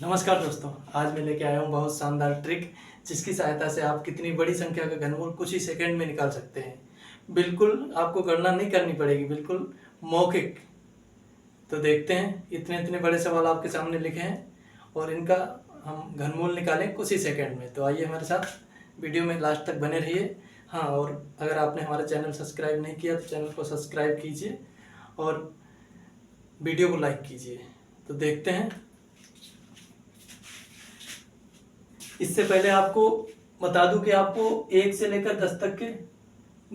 नमस्कार दोस्तों, आज मैं लेके आया हूँ बहुत शानदार ट्रिक जिसकी सहायता से आप कितनी बड़ी संख्या का घनमूल कुछ ही सेकंड में निकाल सकते हैं। बिल्कुल आपको गणना नहीं करनी पड़ेगी, बिल्कुल मौखिक। तो देखते हैं, इतने इतने बड़े सवाल आपके सामने लिखे हैं और इनका हम घनमूल निकालें कुछ ही सेकंड में। तो आइए हमारे साथ वीडियो में लास्ट तक बने रहिए। हाँ, और अगर आपने हमारा चैनल सब्सक्राइब नहीं किया तो चैनल को सब्सक्राइब कीजिए और वीडियो को लाइक कीजिए। तो देखते हैं। इससे पहले आपको बता दूं कि आपको 1 से लेकर 10 तक के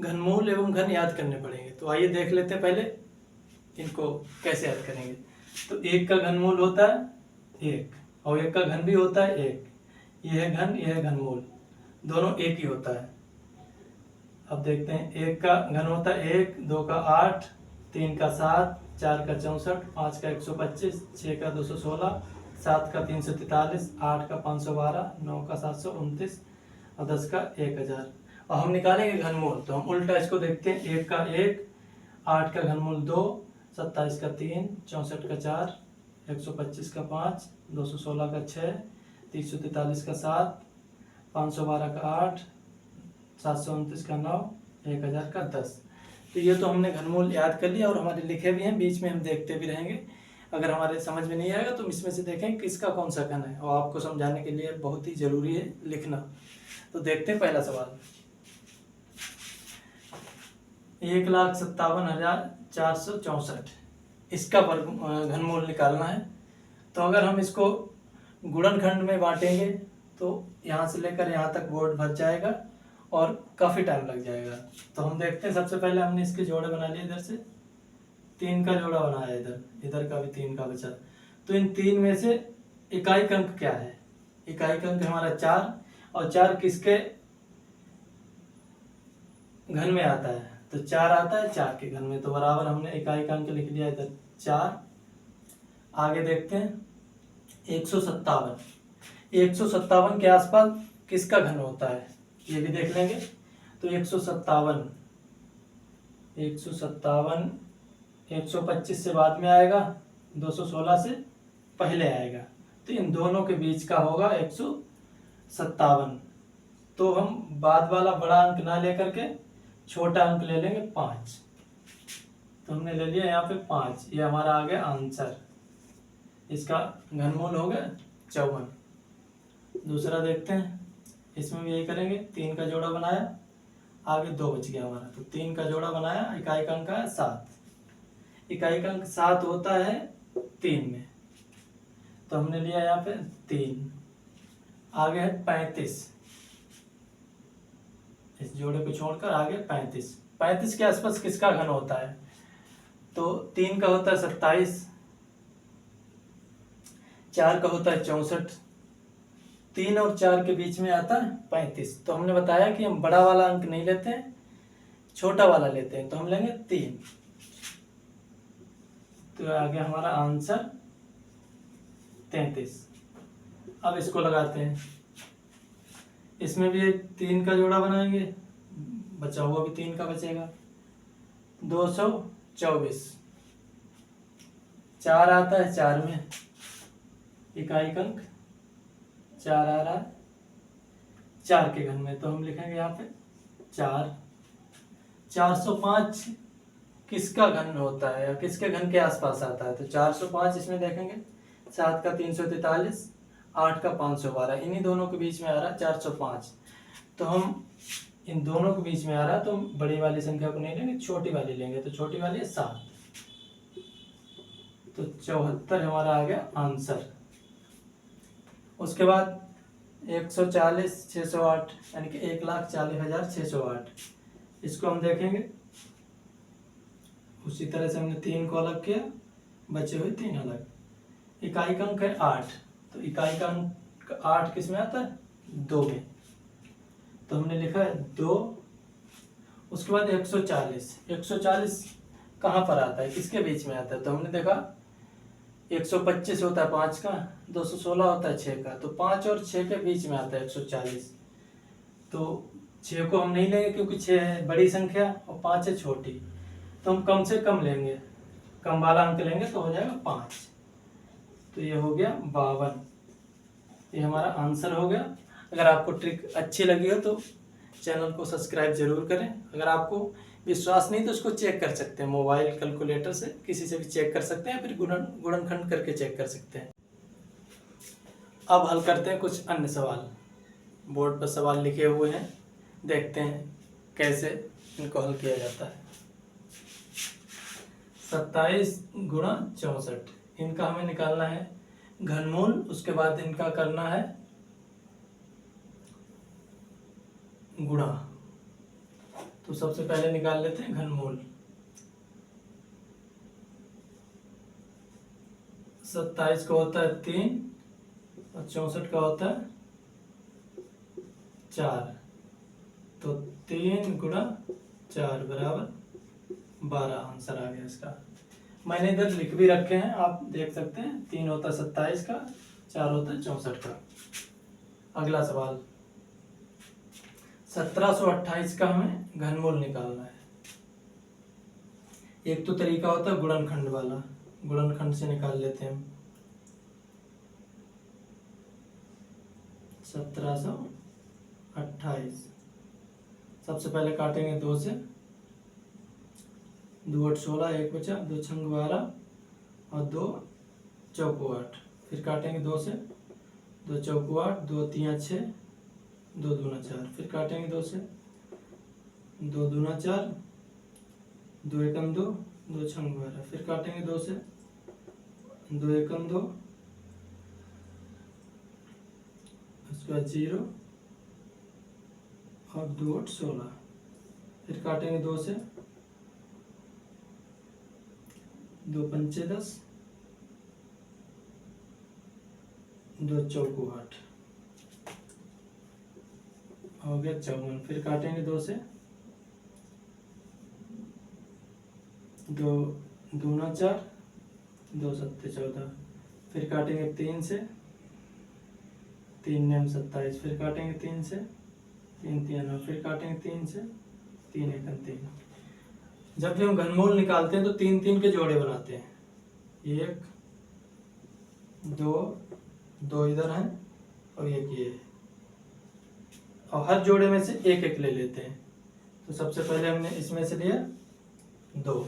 घनमूल एवं घन याद करने पड़ेंगे। तो आइए देख लेते हैं पहले इनको कैसे याद करेंगे। तो 1 का घनमूल होता है 1 और 1 का घन भी होता है 1। यह है घन, यह है घनमूल, दोनों एक ही होता है। अब देखते हैं, 1 का घन होता है 1, 2 का 8, 3 का 7, 4 का 64, 5 का 125, 6 का 216, 7 का 343, 8 का 512, 9 का 729 और 10 का 1000। और हम निकालेंगे घनमूल, तो हम उल्टा इसको देखते हैं। 1 का 1, 8 का घनमूल 2, 27 का 3, 64 का 4, 125 का 5, 216 का 6, 343 का 7, 512 का 8, 729 का 9, 1000 का 10। तो ये तो हमने घनमूल याद कर लिया और हमारे लिखे भी हैं, बीच में हम देखते भी रहेंगे। अगर हमारे समझ में नहीं आएगा तो इसमें से देखें किसका कौन सा घन है, और आपको समझाने के लिए बहुत ही जरूरी है लिखना। तो देखते हैं पहला सवाल। 1,57,464 इसका घनमूल निकालना है। तो अगर हम इसको गुणनखंड में बांटेंगे तो यहाँ से लेकर यहाँ तक बोर्ड भर जाएगा और काफ़ी टाइम लग जाएगा। तो हम देखते हैं, सबसे पहले हमने इसके जोड़े बना लिए। इधर से 3 का जोड़ा बनाया, इधर का भी 3 का बचा। तो इन 3 में से इकाई अंक क्या है? इकाई अंक हमारा 4, और 4 किसके घन में आता है? तो 4 आता है 4 के घन में, तो बराबर हमने इकाई अंक लिख लिया इधर 4। आगे देखते हैं, 157 के आसपास किसका घन होता है ये भी देख लेंगे। तो 157 125 से बाद में आएगा, 216 से पहले आएगा। तो इन दोनों के बीच का होगा 157। तो हम बाद वाला बड़ा अंक ना लेकर के छोटा अंक ले लेंगे 5। तो हमने ले लिया यहाँ पे 5, ये हमारा आ गया आंसर। इसका घनमूल हो गया 54। दूसरा देखते हैं, इसमें भी यही करेंगे। 3 का जोड़ा बनाया, आगे 2 बच गया हमारा। तो 3 का जोड़ा बनाया, इकाई अंक है 7। इकाई अंक 7 होता है 3 में, तो हमने लिया यहाँ पे 3। आगे है 35, इस जोड़े को छोड़कर आगे 35 के आसपास किसका घन होता है? तो 3 का होता है 27, 4 का होता है 64, 3 और 4 के बीच में आता है 35। तो हमने बताया कि हम बड़ा वाला अंक नहीं लेते हैं, छोटा वाला लेते हैं। तो हम लेंगे 3। तो आ गया हमारा आंसर 33। अब इसको लगाते हैं, इसमें भी 3 का जोड़ा बनाएंगे, बचा हुआ भी 3 का बचेगा। 224, 4 आता है 4 में, इकाई अंक 4 आ रहा है 4 के घन में। तो हम लिखेंगे यहाँ पे 4। 405 किसका घन होता है या किसके घन के आसपास आता है? तो 405 इसमें देखेंगे, 7 का 343, 8 का 512, इन्हीं दोनों के बीच में आ रहा है 405। तो हम इन दोनों के बीच में आ रहा है, तो हम बड़ी वाली संख्या को नहीं लेंगे, छोटी वाली लेंगे। तो छोटी वाली है 7। तो 74 हमारा आ गया आंसर। उसके बाद 140,608 यानी कि 1,40,608 इसको हम देखेंगे। उसी तरह से हमने 3 को अलग किया, बचे हुए 3 अलग। इकाई अंक है 8, तो इकाई अंक 8 किस में आता है? 2 में। तो हमने लिखा है 2। उसके बाद 140 कहाँ पर आता है, किसके बीच में आता है? तो हमने देखा 125 होता है 5 का, 216 होता है 6 का, तो 5 और 6 के बीच में आता है 140। तो 6 को हम नहीं लेंगे क्योंकि 6 है बड़ी संख्या और 5 है छोटी। तो हम कम से कम लेंगे, कम वाला अंक लेंगे तो हो जाएगा 5। तो ये हो गया 52। ये हमारा आंसर हो गया। अगर आपको ट्रिक अच्छी लगी हो तो चैनल को सब्सक्राइब जरूर करें। अगर आपको विश्वास नहीं तो उसको चेक कर सकते हैं, मोबाइल कैलकुलेटर से किसी से भी चेक कर सकते हैं, फिर गुणनखंड करके चेक कर सकते हैं। अब हल करते हैं कुछ अन्य सवाल। बोर्ड पर सवाल लिखे हुए हैं, देखते हैं कैसे इनको हल किया जाता है। 27 गुणा 64, इनका हमें निकालना है घनमूल। उसके बाद इनका करना है गुणा। तो सबसे पहले निकाल लेते हैं घनमूल। 27 का होता है 3 और 64 का होता है 4। तो 3 गुणा 4 बराबर 12 आंसर आ गया इसका। मैंने इधर लिख भी रखे हैं, आप देख सकते हैं। 3 होता है 27 का, 4 होता है 64 का। अगला सवाल 1728 का हमें घनमूल निकालना है। एक तो तरीका होता है गुणनखंड वाला, गुणनखंड से निकाल लेते हैं हम। 1728 सबसे पहले काटेंगे 2 से, 2 8 16, 1 बचा, 2 छंग 12 और 2 चौको 8। फिर काटेंगे 2 से, 2 चौको 8, 2 3 6, 2 दूना 4। फिर काटेंगे 2 से, 2 दूना 4, 2 एकम 2, 2 छंग 12। फिर काटेंगे 2 से, 2 एकम 2, उसके बाद 0 और 2 8 16। फिर काटेंगे 2 से, 2 पंचे 10, 2 चौको 8 हो गया 54। फिर काटेंगे 2 से, 2 दूना 4, 2 सत्ते 14। फिर काटेंगे 3 से, 3 नेम 27। फिर काटेंगे 3 से, 3 3 9। फिर काटेंगे 3 से, 3 एकम 3। जब भी हम घनमूल निकालते हैं तो 3 3 के जोड़े बनाते हैं। 1 2 2 इधर हैं और एक ये है, और हर जोड़े में से एक एक ले लेते हैं। तो सबसे पहले हमने इसमें से लिया 2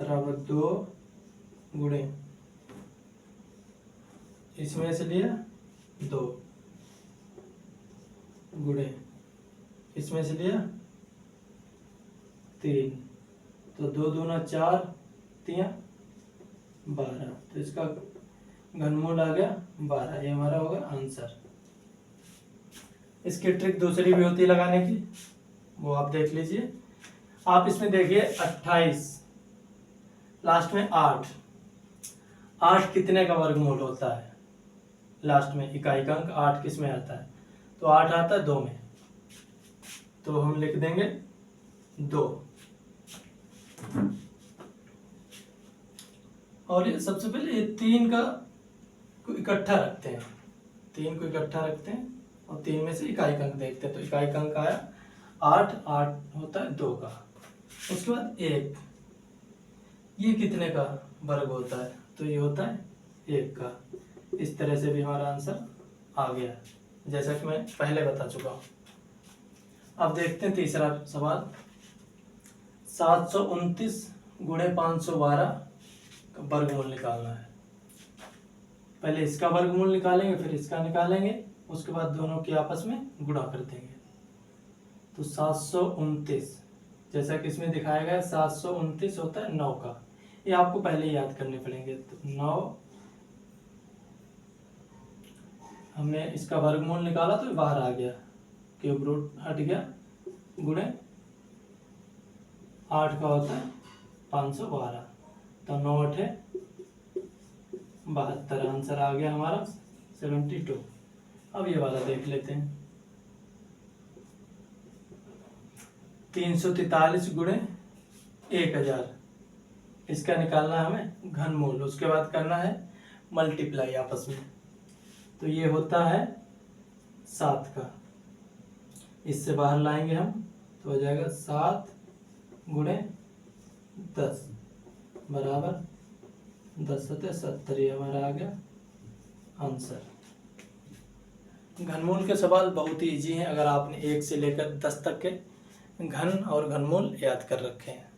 बराबर 2 गुणे, इसमें से लिया 2 गुणे, इसमें से लिया 3। तो 2 दूना 4, 3 12। तो इसका घनमूल आ गया 12। ये हमारा होगा आंसर। इसकी ट्रिक दूसरी भी होती है लगाने की, वो आप देख लीजिए। आप इसमें देखिए 28 लास्ट में 8 कितने का वर्गमूल होता है? लास्ट में इकाई का अंक 8 किस में आता है? तो 8 आता है 2 में। तो हम लिख देंगे 2। और ये सबसे पहले ये 3 का को इकट्ठा रखते हैं, 3 को इकट्ठा रखते हैं और 3 में से इकाई का अंक देखते हैं। तो इकाई का अंक आया 8 होता है 2 का। उसके बाद 1, ये कितने का वर्ग होता है? तो ये होता है 1 का। इस तरह से भी हमारा आंसर आ गया, जैसा कि मैं पहले बता चुका हूँ। अब देखते हैं तीसरा सवाल। 729 गुणे 512 का वर्गमूल निकालना है। पहले इसका वर्गमूल निकालेंगे, फिर इसका निकालेंगे, उसके बाद दोनों की आपस में गुणा कर देंगे। तो 729 जैसा कि इसमें दिखाया गया 729 होता है 9 का। ये आपको पहले ही याद करने पड़ेंगे। तो 9 हमने इसका वर्गमूल निकाला तो बाहर आ गया, क्यूब रूट हट गया, गुणे 8 का होता है 512। तो 9 8 72, आंसर आ गया हमारा 72। अब ये वाला देख लेते हैं। 343 गुणे 1000, इसका निकालना है हमें घनमूल। उसके बाद करना है मल्टीप्लाई आपस में। तो ये होता है 7 का, इससे बाहर लाएंगे हम तो हो जाएगा 7 गुणे 10 बराबर 10 सत्तर, ये हमारा आ गया आंसर। घनमूल के सवाल बहुत ही ईजी हैं अगर आपने 1 से लेकर 10 तक के घन और घनमूल याद कर रखे हैं।